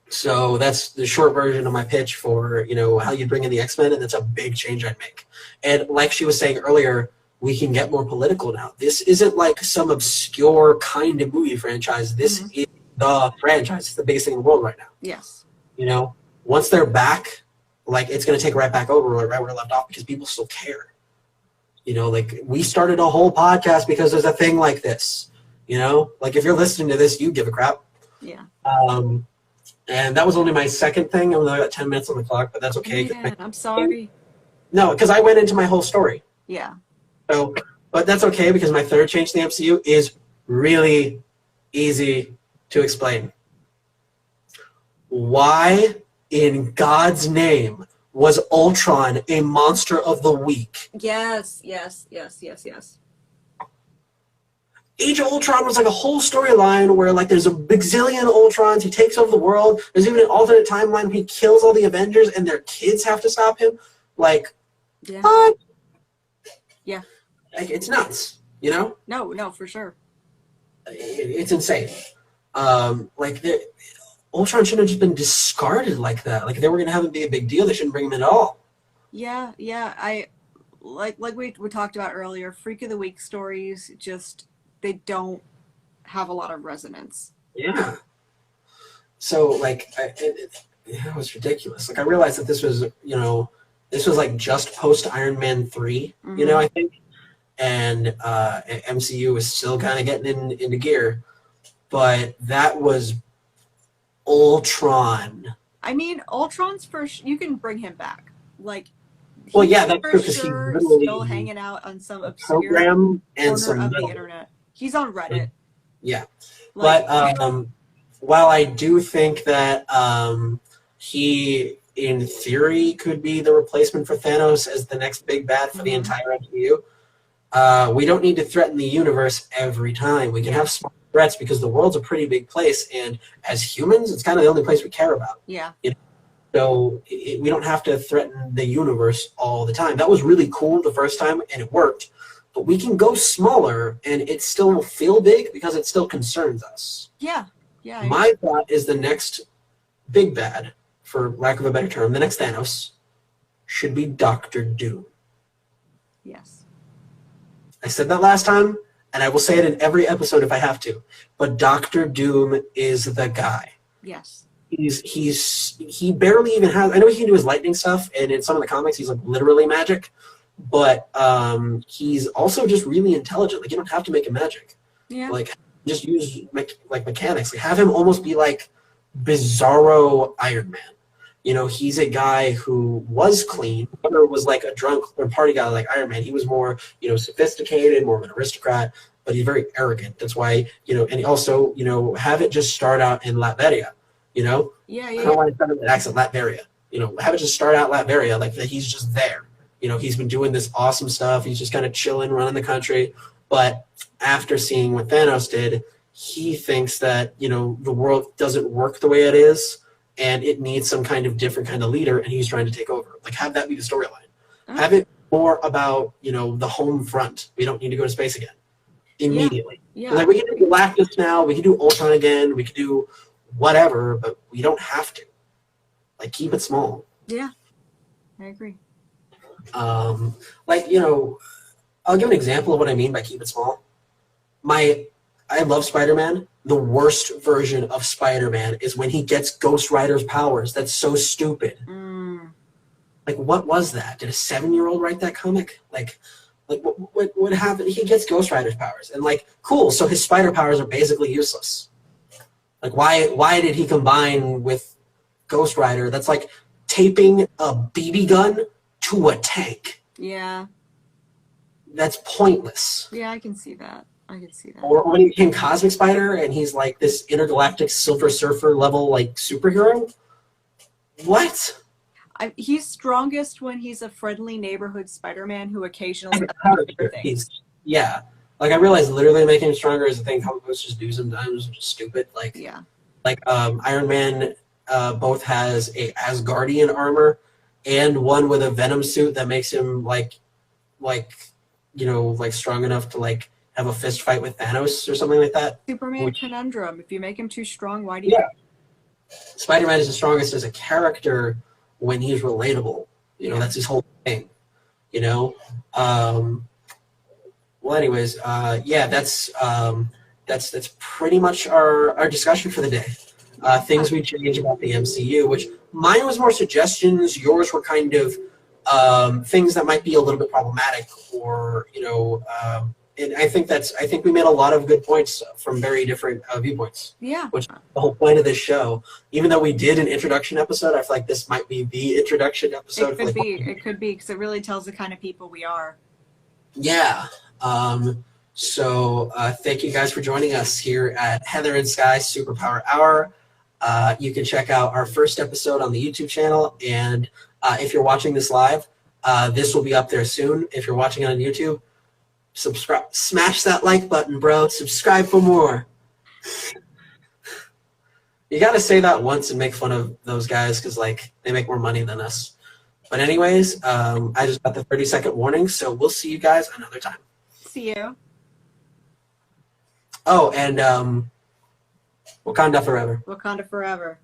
So that's the short version of my pitch for, you know, how you bring in the X-Men, and that's a big change I'd make. And like she was saying earlier, we can get more political now. This isn't like some obscure kind of movie franchise. This is the franchise. It's the biggest thing in the world right now. Yes. You know, once they're back, like, it's going to take right back over right where it left off, because people still care. You know, like, we started a whole podcast because there's a thing like this. You know, like, if you're listening to this, you give a crap. Yeah. And that was only my second thing. I'm only got 10 minutes on the clock, but that's okay. Man, I'm sorry. No, because I went into my whole story. Yeah. So, but that's okay, because my third change to the MCU is really easy to explain. Why in God's name was Ultron a monster of the week? Yes. Age of Ultron was like a whole storyline where, like, there's a bazillion Ultrons. He takes over the world. There's even an alternate timeline where he kills all the Avengers and their kids have to stop him. Like, what? Yeah. Like, it's nuts, you know? No, for sure. It's insane. Like, Ultron shouldn't have just been discarded like that. Like, if they were going to have him be a big deal, they shouldn't bring him in at all. Yeah. I like we talked about earlier, Freak of the Week stories just, they don't have a lot of resonance. Yeah. So, like, it was ridiculous. Like, I realized that this was, you know, this was like just post Iron Man 3, you know, I think. And MCU was still kind of getting into gear. But that was Ultron. I mean, Ultron's first, you can bring him back. Like, well, yeah, that's true, because sure he's literally still hanging out on some obscure program and corner of the internet. He's on Reddit. Yeah. Like, but while I do think that he, in theory, could be the replacement for Thanos as the next big bad for the entire MCU, we don't need to threaten the universe every time. We can have small threats because the world's a pretty big place, and as humans, it's kind of the only place we care about. Yeah. You know? So we don't have to threaten the universe all the time. That was really cool the first time, and it worked. But we can go smaller, and it still will feel big because it still concerns us. Yeah. My thought is the next big bad, for lack of a better term, the next Thanos, should be Dr. Doom. Yes. I said that last time, and I will say it in every episode if I have to. But Dr. Doom is the guy. Yes. He barely even has. I know he can do his lightning stuff, and in some of the comics, he's like literally magic. But he's also just really intelligent. Like, you don't have to make him magic. Yeah. Like, just use like mechanics. Like, have him almost be like Bizarro Iron Man. You know, he's a guy who was clean, or was like a drunk or party guy like Iron Man. He was more, you know, sophisticated, more of an aristocrat, but he's very arrogant. That's why, you know, and he also, you know, have it just start out in Latveria, you know? Yeah. I don't want to start with that accent, Latveria. You know, have it just start out Latveria, like that he's just there. You know, he's been doing this awesome stuff. He's just kind of chilling, running the country. But after seeing what Thanos did, he thinks that, you know, the world doesn't work the way it is, and it needs some kind of different kind of leader, and he's trying to take over. Like, have that be the storyline. Have it more about, you know, the home front. We don't need to go to space again immediately. Yeah. Like, we can do Galactus now. We can do Ultron again. We can do whatever, but we don't have to. Like, keep it small. Yeah, I agree. Like, you know, I'll give an example of what I mean by keep it small. I love Spider-Man. The worst version of Spider-Man is when he gets Ghost Rider's powers. That's so stupid. Like, what was that? Did a 7-year-old write that comic? Like what happened? He gets Ghost Rider's powers, and like, cool. So his spider powers are basically useless. Like, why did he combine with Ghost Rider? That's like taping a BB gun to a tank. Yeah. That's pointless. Yeah, I can see that. Or when he became Cosmic Spider and he's like this intergalactic Silver Surfer level like superhero. What? He's strongest when he's a friendly neighborhood Spider-Man who occasionally yeah. Like, I realize literally making him stronger is a thing comic books just do sometimes, which is stupid. Like, yeah. Like Iron Man both has a Asgardian armor and one with a Venom suit that makes him like you know, like strong enough to like have a fist fight with Thanos or something like that. Superman conundrum. If you make him too strong, why do you? Yeah. Spider-Man is the strongest as a character when he's relatable. You know, that's his whole thing. You know. Well, anyways, yeah, that's pretty much our discussion for the day. Things we change about the MCU, which mine was more suggestions. Yours were kind of things that might be a little bit problematic, or you know, and I think we made a lot of good points from very different viewpoints. Yeah. Which is the whole point of this show. Even though we did an introduction episode, I feel like this might be the introduction episode. It could be because it really tells the kind of people we are. Yeah. So thank you guys for joining us here at Heather and Sky Superpower Hour. You can check out our first episode on the YouTube channel, and if you're watching this live, this will be up there soon. If you're watching on YouTube, subscribe, smash that like button, bro. Subscribe for more. You got to say that once and make fun of those guys because like they make more money than us. But anyways, I just got the 30-second warning, so we'll see you guys another time. See you. Oh, and Wakanda forever. Wakanda forever.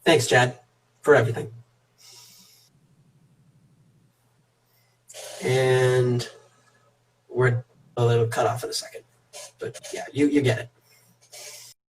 Thanks, Chad, for everything. And we're a little cut off in a second. But yeah, you get it.